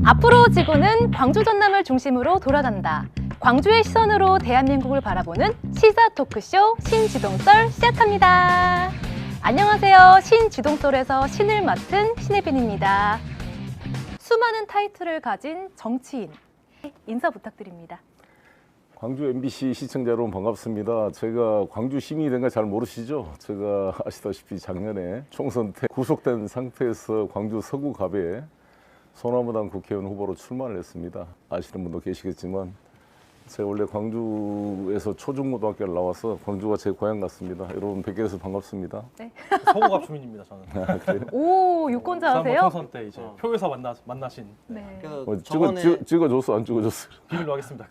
앞으로 지구는 광주 전남을 중심으로 돌아간다. 광주의 시선으로 대한민국을 바라보는 시사 토크쇼 신지동썰 시작합니다. 안녕하세요. 신지동썰에서 신을 맡은 신혜빈입니다. 수많은 타이틀을 가진 정치인, 인사 부탁드립니다. 광주 MBC 시청자 여러분 반갑습니다. 제가 광주 시민이 된 거 잘 모르시죠? 제가 아시다시피 작년에 총선 때 구속된 상태에서 광주 서구갑에 소나무당 국회의원 후보로 출마를 했습니다. 아시는 분도 계시겠지만 제가 원래 광주에서 초중고등학교를 나와서 광주가 제 고향 같습니다. 여러분 뵙게 돼서 반갑습니다. 네. 서구갑 주민입니다, 저는. 아, 그래요? 오, 유권자세요? 총선 때 이제 표에서 만나신 네. 찍어줬어 안 찍어줬어? 비밀로 하겠습니다.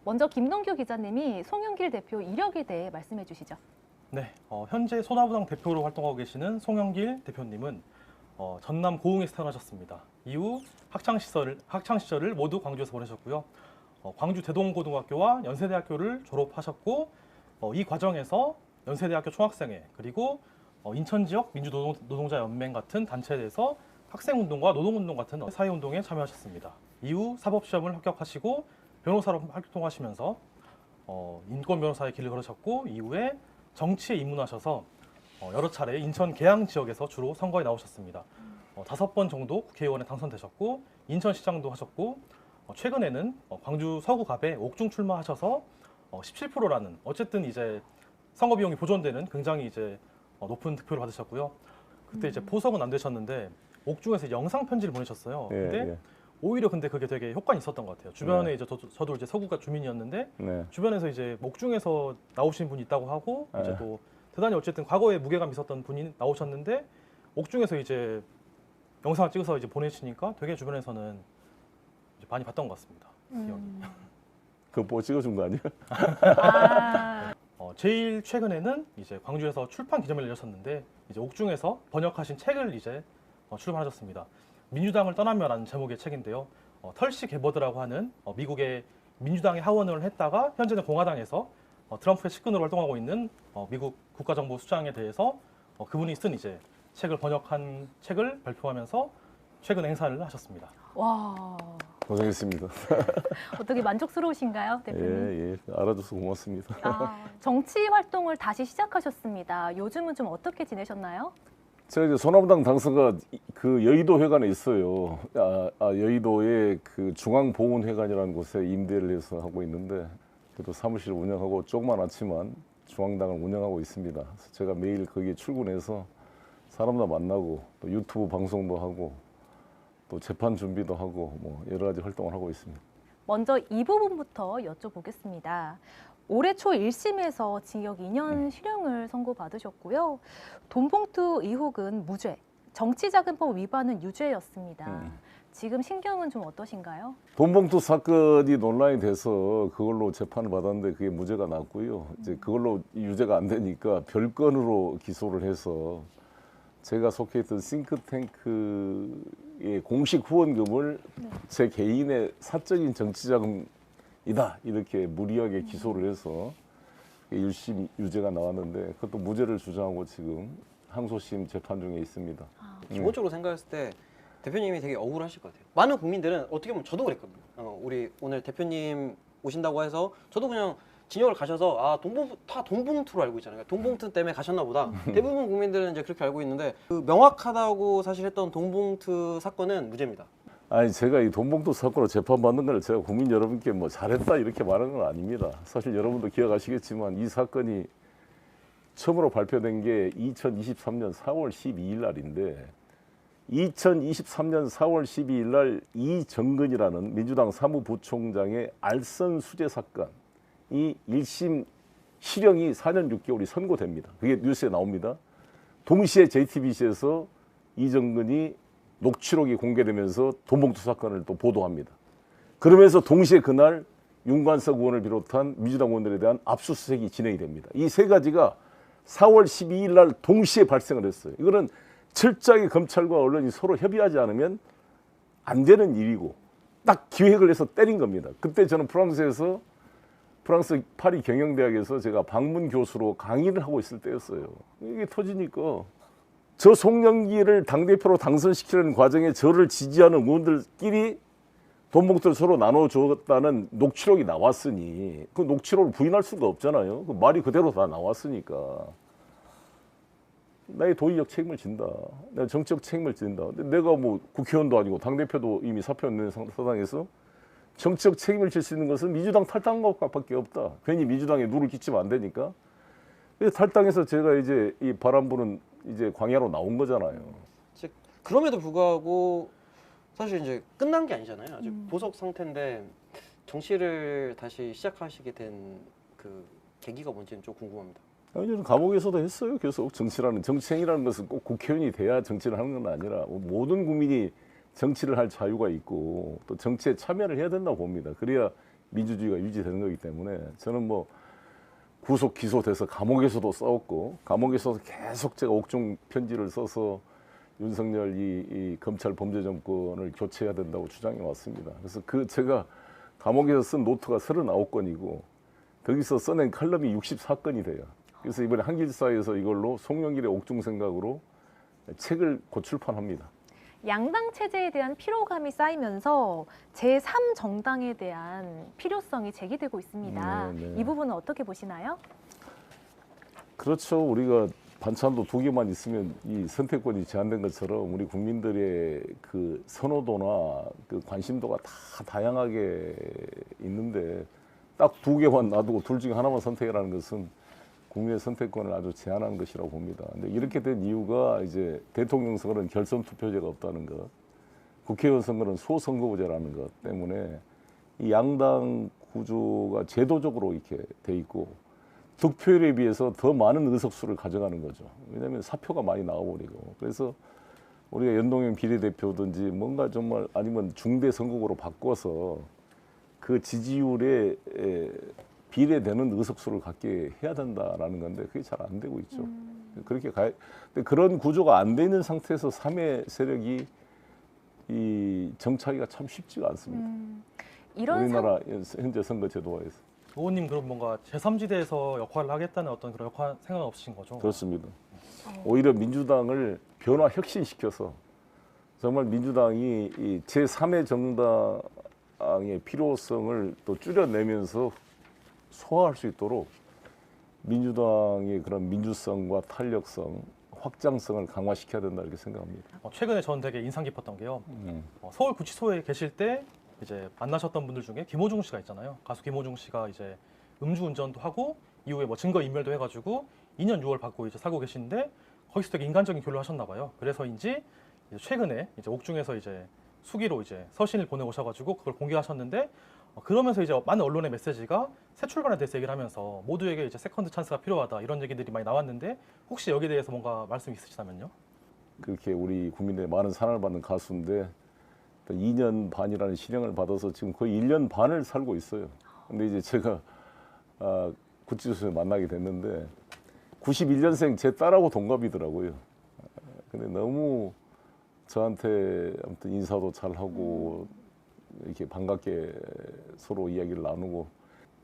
먼저 김동규 기자님이 송영길 대표 이력에 대해 말씀해 주시죠. 네, 현재 소나무당 대표로 활동하고 계시는 송영길 대표님은 전남 고흥에서 태어나셨습니다. 이후 학창 시절을 모두 광주에서 보내셨고요. 광주 대동고등학교와 연세대학교를 졸업하셨고 이 과정에서 연세대학교 총학생회 그리고 인천 지역 민주노동자 연맹 같은 단체에서 학생운동과 노동운동 같은 사회운동에 참여하셨습니다. 이후 사법시험을 합격하시고 변호사로 활동하시면서 인권 변호사의 길을 걸으셨고 이후에 정치에 입문하셔서 여러 차례 인천 계양 지역에서 주로 선거에 나오셨습니다. 5번 정도 국회의원에 당선되셨고 인천시장도 하셨고 최근에는 광주 서구갑에 옥중 출마하셔서 17%라는 어쨌든 이제 선거 비용이 보존되는 굉장히 이제 높은 득표를 받으셨고요. 그때 이제 포석은 안 되셨는데 옥중에서 영상 편지를 보내셨어요. 예, 근데 예. 오히려 근데 그게 되게 효과는 있었던 것 같아요. 주변에 이제 저도 이제 서구갑 주민이었는데 네. 주변에서 이제 옥중에서 나오신 분이 있다고 하고 네. 이제 또 대단히 어쨌든 과거에 무게감 있었던 분이 나오셨는데 옥중에서 이제 영상을 찍어서 이제 보내시니까 되게 주변에서는 이제 많이 봤던 것 같습니다. 기억이. 그거 뭐 찍어준 거 아니야? 아, 제일 최근에는 이제 광주에서 출판 기념회를 열렸었는데 이제 옥중에서 번역하신 책을 이제 출판하셨습니다. 민주당을 떠나며라는 제목의 책인데요. 털시 게버드라고 하는 미국의 민주당의 하원을 했다가 현재는 공화당에서 트럼프의 측근으로 활동하고 있는 미국 국가정보수장에 대해서 그분이 쓴 이제 책을 번역한 책을 발표하면서 최근 행사를 하셨습니다. 와, 고생했습니다. 어떻게 만족스러우신가요, 대표님? 예, 예. 알아줘서 고맙습니다. 정치 활동을 다시 시작하셨습니다. 요즘은 좀 어떻게 지내셨나요? 제가 이제 소나무당 당서가 그 여의도 회관에 있어요. 여의도의 그 중앙보훈회관이라는 곳에 임대를 해서 하고 있는데 그래도 사무실 운영하고 조그만하지만 중앙당을 운영하고 있습니다. 그래서 제가 매일 거기에 출근해서 사람도 만나고 또 유튜브 방송도 하고 또 재판 준비도 하고 뭐 여러 가지 활동을 하고 있습니다. 먼저 이 부분부터 여쭤보겠습니다. 올해 초 1심에서 징역 2년 실형을 선고받으셨고요. 돈봉투 의혹은 무죄, 정치자금법 위반은 유죄였습니다. 지금 심경은 좀 어떠신가요? 돈봉투 사건이 논란이 돼서 그걸로 재판을 받았는데 그게 무죄가 났고요. 이제 그걸로 유죄가 안 되니까 별건으로 기소를 해서 제가 속해 있던 싱크탱크의 공식 후원금을 제 개인의 사적인 정치자금이다 이렇게 무리하게 기소를 해서 1심 유죄가 나왔는데 그것도 무죄를 주장하고 지금 항소심 재판 중에 있습니다. 기본적으로 생각했을 때 대표님이 되게 억울하실 것 같아요. 많은 국민들은 어떻게 보면 저도 그랬거든요. 우리 오늘 대표님 오신다고 해서 저도 그냥 진영을 가셔서 다 돈봉투로 알고 있잖아요. 돈봉투 때문에 가셨나 보다. 대부분 국민들은 이제 그렇게 알고 있는데 그 명확하다고 사실 했던 돈봉투 사건은 무죄입니다. 아니 제가 이 돈봉투 사건으로 재판받는 걸 제가 국민 여러분께 뭐 잘했다 이렇게 말하는 건 아닙니다. 사실 여러분도 기억하시겠지만 이 사건이 처음으로 발표된 게 2023년 4월 12일 날인데 2023년 4월 12일 날 이정근이라는 민주당 사무부총장의 알선 수재 사건이 1심 실형이 4년 6개월이 선고됩니다. 그게 뉴스에 나옵니다. 동시에 JTBC에서 이정근이 녹취록이 공개되면서 돈봉투 사건을 또 보도합니다. 그러면서 동시에 그날 윤관석 의원을 비롯한 민주당 의원들에 대한 압수수색이 진행이 됩니다. 이 세 가지가 4월 12일 날 동시에 발생을 했어요. 이거는 철저하게 검찰과 언론이 서로 협의하지 않으면 안 되는 일이고 딱 기획을 해서 때린 겁니다. 그때 저는 프랑스 파리 경영대학에서 제가 방문 교수로 강의를 하고 있을 때였어요. 이게 터지니까 저 송영길을 당대표로 당선시키는 과정에 저를 지지하는 의원들끼리 돈 봉투를 서로 나눠줬다는 녹취록이 나왔으니 그 녹취록을 부인할 수가 없잖아요. 그 말이 그대로 다 나왔으니까 나의 도의적 책임을 진다. 내가 정치적 책임을 진다. 근데 내가 뭐 국회의원도 아니고 당대표도 이미 사표 낸 상황에서 정치적 책임을 질 수 있는 것은 민주당 탈당한 것밖에 없다. 괜히 민주당에 누를 끼치면 안 되니까. 그래서 탈당해서 제가 이제 이 바람 부는 이제 광야로 나온 거잖아요. 즉, 그럼에도 불구하고 사실 이제 끝난 게 아니잖아요. 아직 보석 상태인데 정치를 다시 시작하시게 된 그 계기가 뭔지는 좀 궁금합니다. 아니, 저는 감옥에서도 했어요. 계속 정치행위라는 것은 꼭 국회의원이 돼야 정치를 하는 건 아니라 모든 국민이 정치를 할 자유가 있고 또 정치에 참여를 해야 된다고 봅니다. 그래야 민주주의가 유지되는 거기 때문에 저는 뭐 구속 기소돼서 감옥에서도 싸웠고 감옥에서도 계속 제가 옥중 편지를 써서 윤석열 이 검찰 범죄 정권을 교체해야 된다고 주장해 왔습니다. 그래서 그 제가 감옥에서 쓴 노트가 39건이고 거기서 써낸 칼럼이 64건이 돼요. 그래서 이번에 한길사에서 이걸로 송영길의 옥중 생각으로 책을 곧 출판합니다. 양당 체제에 대한 피로감이 쌓이면서 제3정당에 대한 필요성이 제기되고 있습니다. 네. 이 부분은 어떻게 보시나요? 그렇죠. 우리가 반찬도 2개만 있으면 이 선택권이 제한된 것처럼 우리 국민들의 그 선호도나 그 관심도가 다 다양하게 있는데 딱 2개만 놔두고 둘 중에 하나만 선택이라는 것은 국민의 선택권을 아주 제한하는 것이라고 봅니다. 근데 이렇게 된 이유가 이제 대통령 선거는 결선 투표제가 없다는 것, 국회의원 선거는 소선거구제라는 것 때문에 이 양당 구조가 제도적으로 이렇게 돼 있고 득표율에 비해서 더 많은 의석수를 가져가는 거죠. 왜냐하면 사표가 많이 나와버리고 그래서 우리가 연동형 비례대표든지 뭔가 정말 아니면 중대 선거구로 바꿔서 그 지지율에 비례되는 의석수를 갖게 해야 된다라는 건데 그게 잘 안 되고 있죠. 그렇게 근데 그런 구조가 안 돼 있는 상태에서 3회 세력이 이 정착하기가 참 쉽지가 않습니다. 이런 우리나라 현재 선거 제도화에서. 의원님 그럼 뭔가 제3지대에서 역할을 하겠다는 어떤 그런 역할 생각은 없으신 거죠? 그렇습니다. 오히려 민주당을 변화 혁신시켜서 정말 민주당이 이 제3의 정당의 필요성을 또 줄여내면서 소화할 수 있도록 민주당의 그런 민주성과 탄력성, 확장성을 강화시켜야 된다 이렇게 생각합니다. 최근에 저는 되게 인상 깊었던 게요. 서울구치소에 계실 때 이제 만나셨던 분들 중에 김호중 씨가 있잖아요. 가수 김호중 씨가 이제 음주운전도 하고 이후에 뭐 증거인멸도 해가지고 2년 6월 받고 이제 살고 계시는데 거기서 되게 인간적인 교류를 하셨나 봐요. 그래서인지 이제 최근에 이제 옥중에서 이제 수기로 이제 서신을 보내오셔가지고 그걸 공개하셨는데 그러면서 이제 많은 언론의 메시지가 새 출발에 대해서 얘기를 하면서 모두에게 이제 세컨드 찬스가 필요하다 이런 얘기들이 많이 나왔는데 혹시 여기에 대해서 뭔가 말씀 있으시다면요? 그렇게 우리 국민들의 많은 사랑을 받는 가수인데 2년 반이라는 실형을 받아서 지금 거의 1년 반을 살고 있어요. 근데 이제 제가 구치소에서 만나게 됐는데 91년생 제 딸하고 동갑이더라고요. 근데 너무 저한테 아무튼 인사도 잘하고 이렇게 반갑게 서로 이야기를 나누고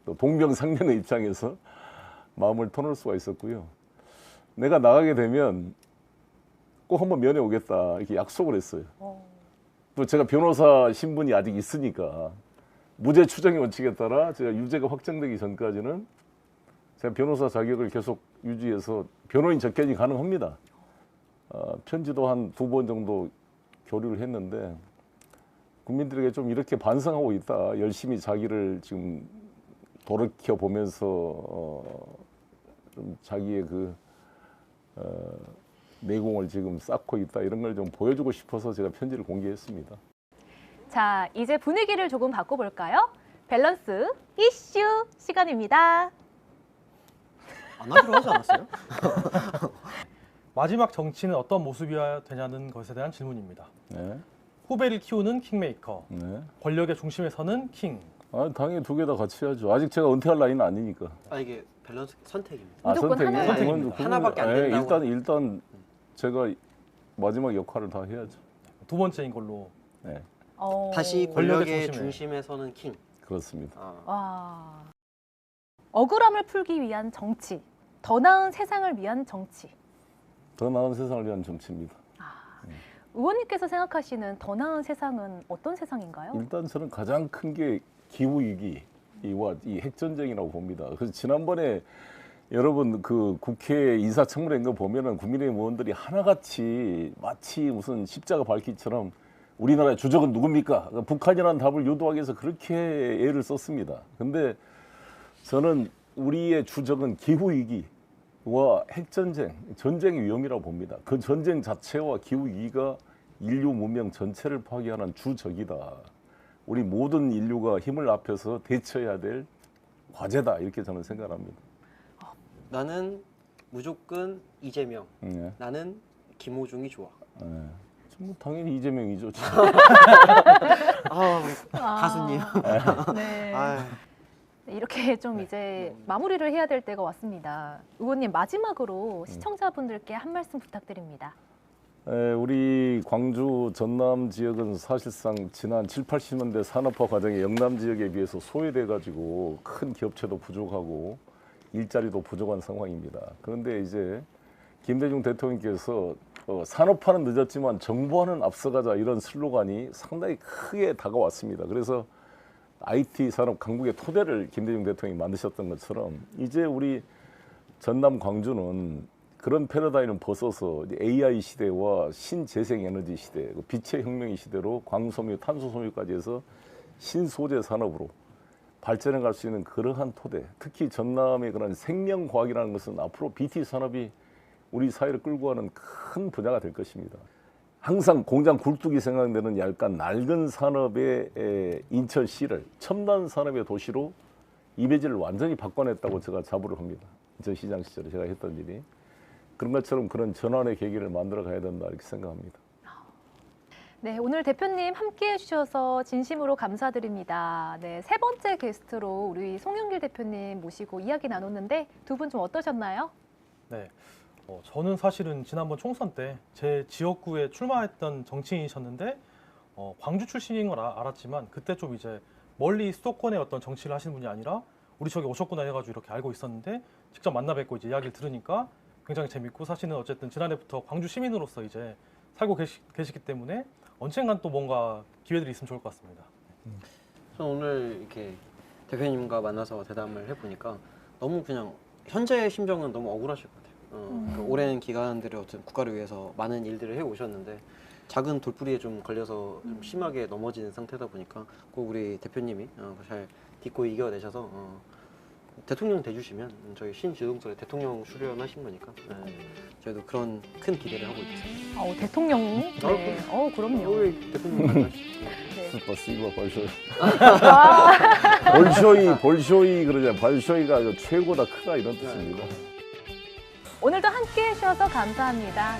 또 동병상련의 입장에서 마음을 터놓을 수가 있었고요. 내가 나가게 되면 꼭 한번 면회 오겠다 이렇게 약속을 했어요. 또 제가 변호사 신분이 아직 있으니까 무죄 추정의 원칙에 따라 제가 유죄가 확정되기 전까지는 제가 변호사 자격을 계속 유지해서 변호인 접견이 가능합니다. 편지도 한 2번 정도 교류를 했는데 국민들에게 좀 이렇게 반성하고 있다. 열심히 자기를 지금 돌이켜 보면서 좀 자기의 그 내공을 지금 쌓고 있다. 이런 걸 좀 보여주고 싶어서 제가 편지를 공개했습니다. 자, 이제 분위기를 조금 바꿔볼까요? 밸런스 이슈 시간입니다. 안 하기로 하지 않았어요? 마지막 정치는 어떤 모습이어야 되냐는 것에 대한 질문입니다. 네. 후배를 키우는 킹메이커, 네. 권력의 중심에 서는 킹. 당연히 2개 다 같이 해야죠. 아직 제가 은퇴할 나이는 아니니까. 이게 밸런스 선택입니다. 무조건 선택이요? 하나만. 그건 하나밖에 안 된다고. 일단 제가 마지막 역할을 다 해야죠. 두 번째인 걸로. 네, 다시 권력의 권력의 중심에. 중심에 서는 킹. 그렇습니다. 와. 억울함을 풀기 위한 정치, 더 나은 세상을 위한 정치. 더 나은 세상을 위한 정치입니다. 의원님께서 생각하시는 더 나은 세상은 어떤 세상인가요? 일단 저는 가장 큰 게 기후 위기와 이 핵전쟁이라고 봅니다. 그래서 지난번에 여러분 그 국회 인사청문회 인거 보면은 국민의힘 의원들이 하나같이 마치 무슨 십자가 밝기처럼 우리나라의 주적은 누굽니까? 북한이라는 답을 유도하기 위해서 그렇게 애를 썼습니다. 근데 저는 우리의 주적은 기후 위기와 핵전쟁, 전쟁의 위험이라고 봅니다. 그 전쟁 자체와 기후 위기가 인류 문명 전체를 파괴하는 주적이다. 우리 모든 인류가 힘을 합해서 대처해야 될 과제다. 이렇게 저는 생각합니다. 나는 무조건 이재명. 네. 나는 김호중이 좋아. 네. 뭐 당연히 이재명이죠. 아, 가수님. 네. 아, 이렇게 좀 이제 마무리를 해야 될 때가 왔습니다. 의원님 마지막으로 시청자분들께 한 말씀 부탁드립니다. 우리 광주 전남 지역은 사실상 지난 7, 80년대 산업화 과정에 영남 지역에 비해서 소외돼 가지고 큰 기업체도 부족하고 일자리도 부족한 상황입니다. 그런데 이제 김대중 대통령께서 산업화는 늦었지만 정부화는 앞서가자 이런 슬로건이 상당히 크게 다가왔습니다. 그래서 IT 산업 강국의 토대를 김대중 대통령이 만드셨던 것처럼 이제 우리 전남 광주는 그런 패러다임을 벗어서 AI 시대와 신재생에너지 시대, 빛의 혁명의 시대로 광소유, 탄소소유까지 해서 신소재 산업으로 발전해 갈 수 있는 그러한 토대, 특히 전남의 그런 생명과학이라는 것은 앞으로 BT 산업이 우리 사회를 끌고 가는 큰 분야가 될 것입니다. 항상 공장 굴뚝이 생각되는 약간 낡은 산업의 인천시를 첨단 산업의 도시로 이미지를 완전히 바꿔냈다고 제가 자부를 합니다. 저 시장 시절에 제가 했던 일이. 그런 것처럼 그런 전환의 계기를 만들어 가야 된다 이렇게 생각합니다. 네, 오늘 대표님 함께해 주셔서 진심으로 감사드립니다. 네, 세 번째 게스트로 우리 송영길 대표님 모시고 이야기 나눴는데 두 분 좀 어떠셨나요? 네. 저는 사실은 지난번 총선 때 제 지역구에 출마했던 정치인이셨는데 광주 출신인 걸 알았지만 그때 좀 이제 멀리 수도권의 어떤 정치를 하시는 분이 아니라 우리 저기 오셨구나 해가지고 이렇게 알고 있었는데 직접 만나 뵙고 이제 이야기를 들으니까 굉장히 재밌고 사실은 어쨌든 지난해부터 광주 시민으로서 이제 살고 계시기 때문에 언젠간 또 뭔가 기회들이 있으면 좋을 것 같습니다. 저는 오늘 이렇게 대표님과 만나서 대담을 해보니까 너무 그냥 현재의 심정은 너무 억울하실 것 같아요. 그 오랜 기간들을 어쨌든 국가를 위해서 많은 일들을 해 오셨는데 작은 돌부리에 좀 걸려서 좀 심하게 넘어지는 상태다 보니까 꼭 우리 대표님이 잘 딛고 이겨내셔서 대통령 돼주시면 저희 신지동설에 대통령 수련하신 거니까 저희도 그런 큰 기대를 하고 있습니다. 대통령. 네. 그럼요. 우리 대표님 만나시죠. 네. 스파시바 발쇼이. 와. 볼쇼이 그러잖아요. 발쇼이가 최고다 크다 이런 뜻입니다. 오늘도 함께해 주셔서 감사합니다.